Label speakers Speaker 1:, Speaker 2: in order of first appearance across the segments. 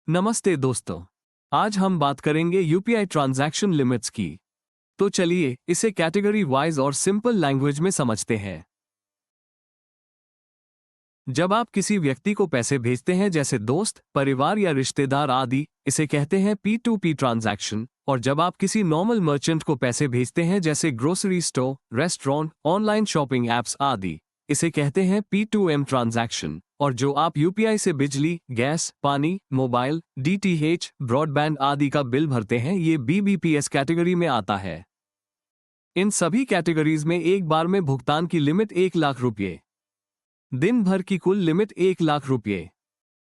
Speaker 1: नमस्ते दोस्तों। आज हम बात करेंगे यूपीआई ट्रांजैक्शन लिमिट्स की। तो चलिए इसे कैटेगरी वाइज और सिंपल लैंग्वेज में समझते हैं। जब आप किसी व्यक्ति को पैसे भेजते हैं जैसे दोस्त, परिवार या रिश्तेदार आदि, इसे कहते हैं P2P ट्रांजैक्शन। और जब आप किसी नॉर्मल मर्चेंट को पैसे भेजते हैं जैसे grocery store, restaurant, online shopping apps आदि, इसे कहते हैं P2M ट्रांजैक्शन। और जो आप यूपीआई से बिजली, गैस, पानी, मोबाइल, डीटीएच, ब्रॉडबैंड आदि का बिल भरते हैं, ये बीबीपीएस कैटेगरी में आता है। इन सभी कैटेगरीज में एक बार में भुगतान की लिमिट 1,00,000 रुपये। दिन भर की कुल लिमिट 1,00,000 रुपये।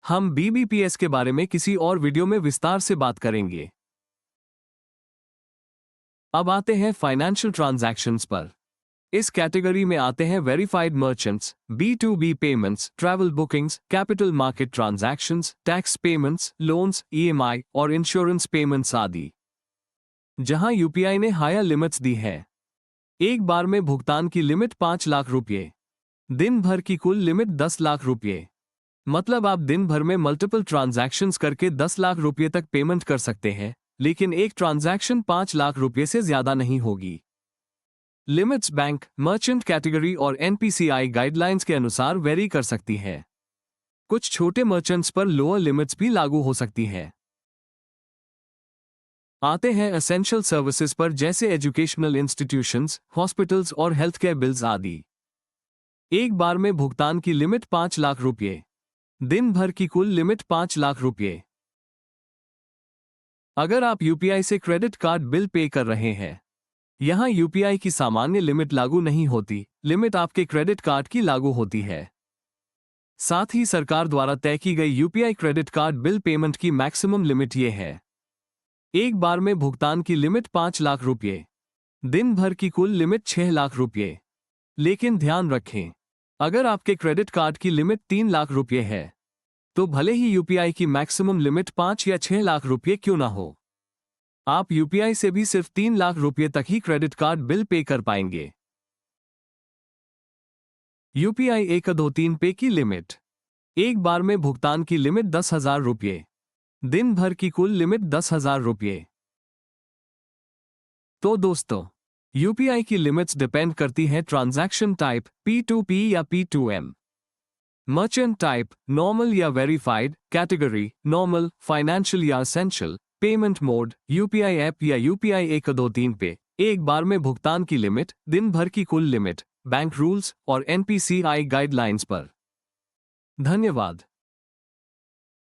Speaker 1: हम बीबीपीएस के बारे में किसी और वीडियो में विस्तार से बात करेंगे। अब आते हैं फाइनेंशियल ट्रांजैक्शंस पर। इस कैटेगरी में आते हैं verified merchants, B2B payments, travel bookings, capital market transactions, tax payments, loans, EMI और इंश्योरेंस पेमेंट्स आदि। जहां यूपीआई ने हायर लिमिट्स दी है। एक बार में भुगतान की लिमिट 5,00,000 रुपये। दिन भर की कुल लिमिट 10,00,000 रुपये। मतलब आप दिन भर में मल्टीपल ट्रांजैक्शंस करके 10,00,000 रुपये तक पेमेंट कर सकते हैं, लेकिन एक ट्रांजैक्शन 5,00,000 रुपये से ज्यादा नहीं होगी। लिमिट्स बैंक, मर्चेंट कैटेगरी और एनपीसीआई गाइडलाइंस के अनुसार वेरी कर सकती है। कुछ छोटे मर्चेंट्स पर लोअर लिमिट्स भी लागू हो सकती हैं। आते हैं एसेंशियल सर्विसेज पर जैसे एजुकेशनल इंस्टीट्यूशंस, हॉस्पिटल्स और हेल्थ केयर बिल्स आदि। एक बार में भुगतान की लिमिट 5,00,000 रुपये। दिन भर की कुल लिमिट 5,00,000 रुपये। अगर आप यूपीआई से क्रेडिट कार्ड बिल पे कर रहे हैं, यहां यूपीआई की सामान्य लिमिट लागू नहीं होती, लिमिट आपके क्रेडिट कार्ड की लागू होती है। साथ ही सरकार द्वारा तय की गई UPI credit card bill payment की मैक्सिमम लिमिट ये है। एक बार में भुगतान की लिमिट 5,00,000 रुपये। दिन भर की कुल लिमिट 6,00,000 रुपये। लेकिन ध्यान रखें, अगर आपके क्रेडिट कार्ड की लिमिट 3,00,000 रुपये है, तो भले ही यूपीआई की मैक्सिमम लिमिट 5 या 6,00,000 रुपये क्यों ना हो, आप यूपीआई से भी सिर्फ 3,00,000 रुपये तक ही क्रेडिट कार्ड बिल पे कर पाएंगे। यूपीआई 123 पे की लिमिट। एक बार में भुगतान की लिमिट 10,000 रुपये। दिन भर की कुल लिमिट 10,000 रुपये। तो दोस्तों, यूपीआई की लिमिट्स डिपेंड करती हैं ट्रांजैक्शन टाइप, P2P या P2M, मर्चेंट टाइप, नॉर्मल या वेरीफाइड, कैटेगरी, नॉर्मल, फाइनेंशियल या essential, payment mode, UPI app या यूपीआई 123 पे, एक बार में भुगतान की लिमिट, दिन भर की कुल लिमिट, बैंक रूल्स और एनपीसीआई गाइडलाइंस पर। धन्यवाद।